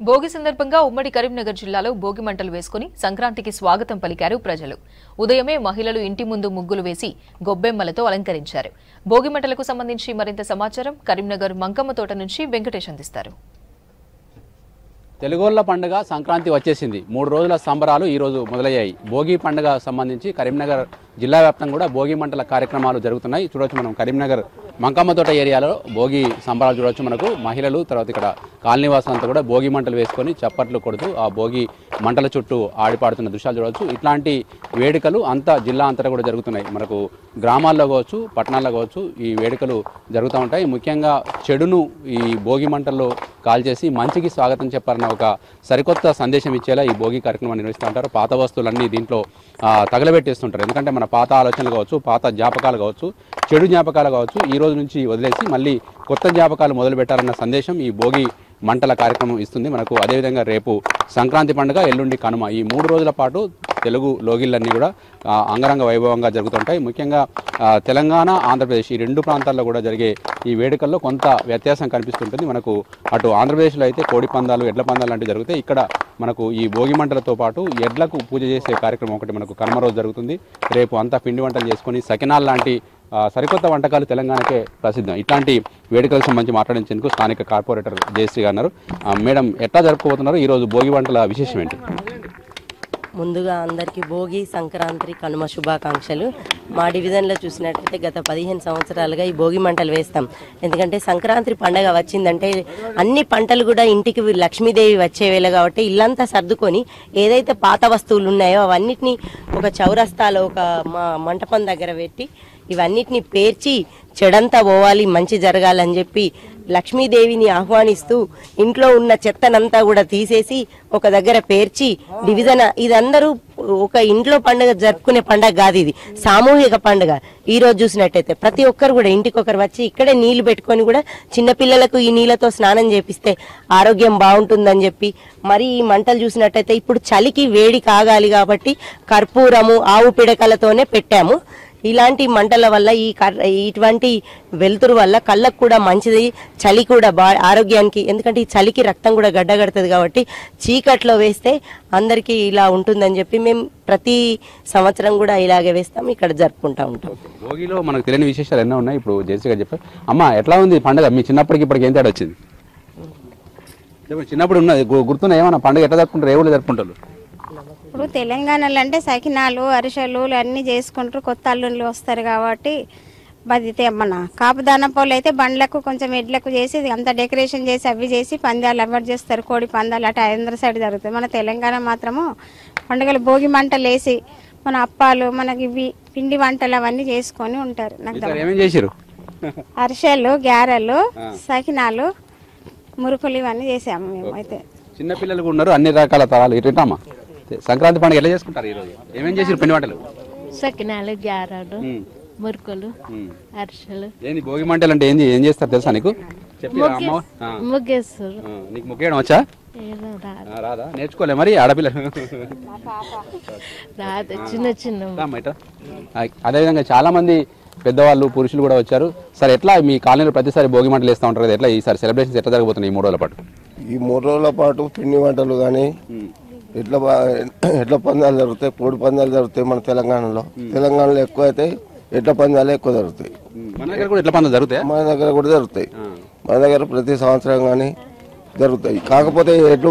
భోగి సందర్భంగా ఉమ్మడి కరీంనగర్ జిల్లాలో భోగి మంటలు వేసుకుని సంక్రాంతికి స్వాగతం పలికారు ప్రజలు. ఉదయమే మహిళలు ఇంటి ముందు ముగ్గులు వేసి గొబ్బెమ్మలతో అలంకరించారు. భోగి మంటలకు సంబంధించి మరింత సమాచారం కరీంనగర్ మంకమ్మ తోట నుంచి వెంకటేష్ అందిస్తారు. తెలుగోళ్ల పండుగ సంక్రాంతి వచ్చేసింది. 3 రోజుల సంబరాలు ఈ రోజు మొదలయ్యాయి. భోగి పండుగ సంబంధించి కరీంనగర్ జిల్లా వ్యాప్తంగా కూడా భోగి మంటల కార్యక్రమాలు జరుగుతున్నాయి. చూడొచ్చు మనం కరీంనగర్ మంకమ్మ తోట ఏరియాలో భోగి సంబరాలు చూడొచ్చు. మనకు మహిళలు తర్వాత ఇక్కడ కాలనీవాసులు అంతా కూడా భోగి మంటలు వేసుకొని చప్పట్లు కొడుతూ ఆ భోగి మంటల చుట్టూ ఆడిపాడుతున్న దృశ్యాలు చూడవచ్చు. ఇట్లాంటి వేడుకలు అంతా జిల్లా అంతటా కూడా జరుగుతున్నాయి. మనకు గ్రామాల్లో కావచ్చు, పట్టణాల్లో కావచ్చు ఈ వేడుకలు జరుగుతూ ఉంటాయి. ముఖ్యంగా చెడును ఈ భోగి మంటల్లో కాల్చేసి మంచికి స్వాగతం చెప్పారన్న ఒక సరికొత్త సందేశం ఇచ్చేలా ఈ భోగి కార్యక్రమాన్ని నిర్వహిస్తూ ఉంటారు. పాత వస్తువులన్నీ దీంట్లో తగలబెట్టేస్తుంటారు. ఎందుకంటే మన పాత ఆలోచనలు కావచ్చు, పాత జ్ఞాపకాలు కావచ్చు, చెడు జ్ఞాపకాలు కావచ్చు ఈ రోజు నుంచి వదిలేసి మళ్ళీ కొత్త జ్ఞాపకాలు మొదలు పెట్టాలన్న సందేశం ఈ భోగి మంటల కార్యక్రమం ఇస్తుంది మనకు. అదేవిధంగా రేపు సంక్రాంతి పండుగ, ఎల్లుండి కనుమ, ఈ 3 రోజుల పాటు తెలుగు లోగిళ్ళన్నీ కూడా అంగరంగ వైభవంగా జరుగుతుంటాయి. ముఖ్యంగా తెలంగాణ, ఆంధ్రప్రదేశ్ ఈ 2 ప్రాంతాల్లో కూడా జరిగే ఈ వేడుకల్లో కొంత వ్యత్యాసం కనిపిస్తుంటుంది మనకు. అటు ఆంధ్రప్రదేశ్లో అయితే కోడి పందాలు, ఎడ్ల పందాలు లాంటివి జరుగుతాయి. ఇక్కడ మనకు ఈ భోగి మంటలతో పాటు ఎడ్లకు పూజ చేసే కార్యక్రమం ఒకటి మనకు కనుమ రోజు జరుగుతుంది. రేపు అంతా పిండి వంటలు చేసుకొని సకినాల్ లాంటి సరికొత్త వంటకాలు తెలంగాణకే ప్రసిద్ధం. ఇట్లాంటి వేడుకలకు సంబంధించి మాట్లాడించేందుకు స్థానిక కార్పొరేటర్ జయశ్రీ గారు ఉన్నారు. మేడం, ఎట్లా జరుపుకోబోతున్నారు ఈరోజు భోగి వంటల విశేషం ఏంటి? ముందుగా అందరికీ భోగి, సంక్రాంతి, కనుమ శుభాకాంక్షలు. మా డివిజన్లో చూసినట్లయితే గత 15 సంవత్సరాలుగా ఈ భోగి మంటలు వేస్తాం. ఎందుకంటే సంక్రాంతి పండగ వచ్చిందంటే అన్ని పంటలు కూడా ఇంటికి లక్ష్మీదేవి వచ్చేవేళ కాబట్టి ఇల్లంతా సర్దుకొని ఏదైతే పాత వస్తువులు ఉన్నాయో అవన్నిటిని ఒక చౌరస్తాలో ఒక మంటపం దగ్గర పెట్టి ఇవన్నిటిని పేర్చి చెడంతా పోవాలి, మంచి జరగాలని చెప్పి లక్ష్మీదేవిని ఆహ్వానిస్తూ ఇంట్లో ఉన్న చెత్తనంతా కూడా తీసేసి ఒక దగ్గర పేర్చి డివిజన్ ఇదందరూ ఒక ఇంట్లో పండుగ జరుపుకునే పండుగ కాదు, ఇది సామూహిక పండుగ. ఈ రోజు చూసినట్టయితే ప్రతి ఒక్కరు కూడా ఇంటికొకరు వచ్చి ఇక్కడే నీళ్లు పెట్టుకొని కూడా చిన్నపిల్లలకు ఈ నీళ్లతో స్నానం చేపిస్తే ఆరోగ్యం బాగుంటుందని చెప్పి మరి ఈ మంటలు చూసినట్టయితే ఇప్పుడు చలికి వేడి కాగాలి కాబట్టి కర్పూరము, ఆవు పిడకలతోనే పెట్టాము. ఇలాంటి మంటల వల్ల ఇటువంటి వెలుతురు వల్ల కళ్ళకు కూడా మంచిది, చలి కూడా ఆరోగ్యానికి, ఎందుకంటే ఈ చలికి రక్తం కూడా గడ్డగడుతుంది కాబట్టి చీకట్లో వేస్తే అందరికీ ఇలా ఉంటుందని చెప్పి మేము ప్రతి సంవత్సరం కూడా ఇలాగే వేస్తాం, ఇక్కడ జరుపుకుంటా ఉంటాం. భోగిలో మనకు తెలియని విశేషాలు ఎన్నో ఉన్నాయి. ఇప్పుడు జయశ్రీ గారు చెప్పారు. అమ్మ, ఎట్లా ఉంది పండుగ? మీ చిన్నప్పటికి ఇప్పటికి ఏం తేడా వచ్చింది? చిన్నప్పుడు ఉన్నది గుర్తున్నా ఏమన్నా పండుగ ఎట్లా జరుపుకుంటారు? ఏ ఊళ్ళో జరుపుకుంటారు? ఇప్పుడు తెలంగాణలో అంటే సకినాలు, అరిసెలు అన్నీ చేసుకుంటారు. కొత్త అల్లుళ్ళు వస్తారు కాబట్టి బదితే మన కాపుదానపోలు అయితే బండ్లకు కొంచెం ఎడ్లకు చేసి అంత డెకరేషన్ చేసి అవి చేసి పందాలు అవాయిడ్ చేస్తారు. కోడి పందాలు అటు ఆంధ్ర సైడ్ జరుగుతుంది. మన తెలంగాణ మాత్రము పండుగలు భోగి మంటలు వేసి మన అప్పాలు, మనకి ఇవి పిండి వంటలు అవన్నీ చేసుకొని ఉంటారు. నాకు అరిసెలు, గారెలు, సకినాలు, మురుకులు ఇవన్నీ చేసాము మేము. అయితే చిన్నపిల్లలు ఉన్నారు, అన్ని రకాల తరాలు. ఇటుమా సంక్రాంతి పండుగ ఎలా చేసుకుంటారు? ఈ రోజు ఏమేం చేసారు పిండి వంటలు? సకినాలు, గారెలు, మురుకులు, అరిసెలు. ఏంది భోగి మంటలు అంటే ఏంది? ఏం చేస్తారు తెలుసా నీకు? ముగ్గేస్తారు. నీకు ముగ్గేయడం వచ్చా? రాదా? నేర్చుకోలే మరి ఆడపిల్ల? రాదు, చిన్న చిన్న. అదేవిధంగా చాలా మంది పెద్దవాళ్ళు, పురుషులు కూడా వచ్చారు. సరే, ఎట్లా మీ కాలనీలో ప్రతిసారి భోగి మంటలు వేస్తూ ఉంటారు కదా, ఎట్లా ఈసారి సెలబ్రేషన్స్ ఎట్లా జరగబోతున్నాయి ఈ 3 రోజుల పాటు? ఈ 3 రోజుల పాటు పిండి వంటలు కానీ ఎడ్ల పందాలు జరుగుతాయి, కోడి పందాలు జరుగుతాయి. మన తెలంగాణలో ఎక్కువ అయితే ఎడ్ల పందాలు ఎక్కువ జరుగుతాయి. మన దగ్గర కూడా ఎడ్ల పందాలు జరుగుతాయి. మన దగ్గర కూడా జరుగుతాయి. మన దగ్గర ప్రతి సంవత్సరం కానీ జరుగుతాయి. కాకపోతే ఎడ్లు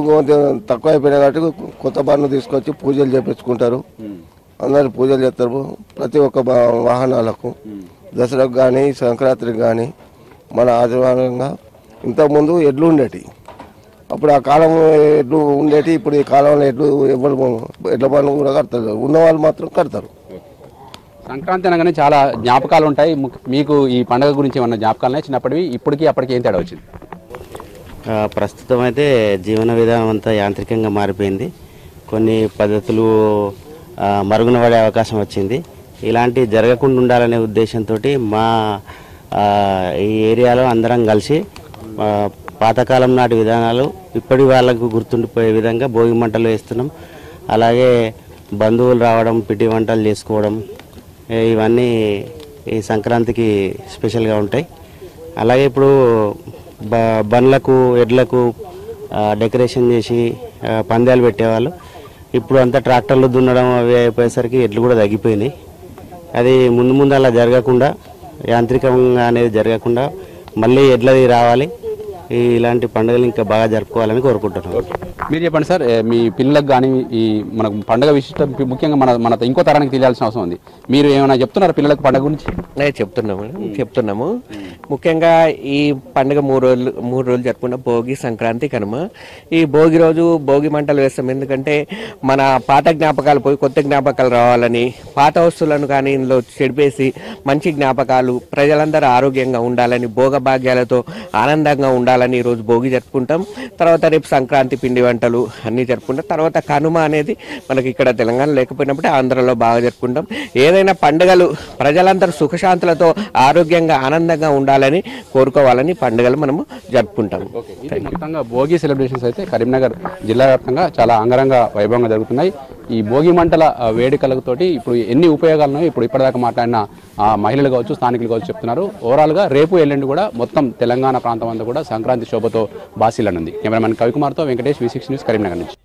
తక్కువ అయిపోయినాయి కాబట్టి కొత్త బండ్లు తీసుకొచ్చి పూజలు చేపించుకుంటారు. అందరు పూజలు చేస్తారు ప్రతి ఒక్క వాహనాలకు. దసరాకు కానీ సంక్రాంతికి కానీ మన ఆదివారంగా ఇంతకుముందు ఎడ్లు ఉండేటి. అప్పుడు ఆ కాలం ఎడ్లు ఉండేటి. ఇప్పుడు ఈ కాలంలో ఎడ్లు ఎవరు ఎడ్ల బండ్లు కూడా కడతారు, ఉన్నవాళ్ళు మాత్రం కడతారు. సంక్రాంతి అనగానే చాలా జ్ఞాపకాలు ఉంటాయి. మీకు ఈ పండుగ గురించి ఏమన్నా జ్ఞాపకాలు చిన్నప్పటివి ఇప్పటికీ అప్పటికి ఏం తేడా వచ్చింది? ప్రస్తుతం అయితే జీవన విధానం అంతా యాంత్రికంగా మారిపోయింది. కొన్ని పద్ధతులు మరుగున పడే అవకాశం వచ్చింది. ఇలాంటి జరగకుండా ఉండాలనే ఉద్దేశంతో మా ఈ ఏరియాలో అందరం కలిసి పాతకాలం నాటి విధానాలు ఇప్పటి వాళ్ళకు గుర్తుండిపోయే విధంగా భోగి మంటలు వేస్తున్నాం. అలాగే బంధువులు రావడం, పిండి వంటలు చేసుకోవడం, ఇవన్నీ ఈ సంక్రాంతికి స్పెషల్గా ఉంటాయి. అలాగే ఇప్పుడు బండ్లకు, ఎడ్లకు డెకరేషన్ చేసి పందాలు పెట్టేవాళ్ళు. ఇప్పుడు అంతా ట్రాక్టర్లు దున్నడం అవి అయిపోయేసరికి ఎడ్లు కూడా తగ్గిపోయినాయి. అది ముందు ముందు అలా జరగకుండా, యాంత్రికంగా అనేది జరగకుండా మళ్ళీ ఎడ్లది రావాలి. ఇలాంటి పండుగలు ఇంకా బాగా జరుపుకోవాలని కోరుకుంటున్నాను. మీరు చెప్పండి సార్, మీ పిల్లలకు కానీ ఈ మనకు పండుగ విశిష్టం ముఖ్యంగా మన ఇంకో తరానికి తెలియాల్సిన అవసరం ఉంది. మీరు ఏమైనా చెప్తున్నారు పిల్లలకు పండుగ గురించి? చెప్తున్నాము. ముఖ్యంగా ఈ పండుగ మూడు రోజులు జరుపుకున్న భోగి, సంక్రాంతి, కనుమ. ఈ భోగి రోజు భోగి మంటలు వేస్తాం. ఎందుకంటే మన పాత జ్ఞాపకాలు పోయి కొత్త జ్ఞాపకాలు రావాలని, పాత వస్తువులను కానీ ఇందులో చెడిపేసి మంచి జ్ఞాపకాలు, ప్రజలందరూ ఆరోగ్యంగా ఉండాలని, భోగభాగ్యాలతో ఆనందంగా ఉండాలని ఈరోజు భోగి జరుపుకుంటాం. తర్వాత రేపు సంక్రాంతి పిండి వంటలు అన్నీ జరుపుకుంటాం. తర్వాత కనుమ అనేది మనకి ఇక్కడ తెలంగాణ లేకపోయినప్పుడు ఆంధ్రలో బాగా జరుపుకుంటాం. ఏదైనా పండుగలు ప్రజలందరూ సుఖశాంతులతో ఆరోగ్యంగా ఆనందంగా ఉండాలని కోరుకోవాలని పండుగలు మనము జరుపుకుంటాం. మొత్తంగా భోగి సెలబ్రేషన్స్ అయితే కరీంనగర్ జిల్లా వ్యాప్తంగా చాలా అంగరంగ వైభవంగా జరుగుతున్నాయి. ఈ భోగి మంటల వేడుకలతోటి ఇప్పుడు ఎన్ని ఉపయోగాలు ఉన్నాయో ఇప్పుడు ఇప్పటిదాకా మాట్లాడిన మహిళలు కావచ్చు, స్థానికులు కావచ్చు చెప్తున్నారు. ఓవరాల్గా రేపు ఎల్లుండి కూడా మొత్తం తెలంగాణ ప్రాంతం అంతా కూడా సంక్రాంతి శోభతో బాసిల్లనుంది. కెమెరామెన్ కవికుమార్తో వెంకటేష్, V6 న్యూస్, కరీంనగర్ నుంచి.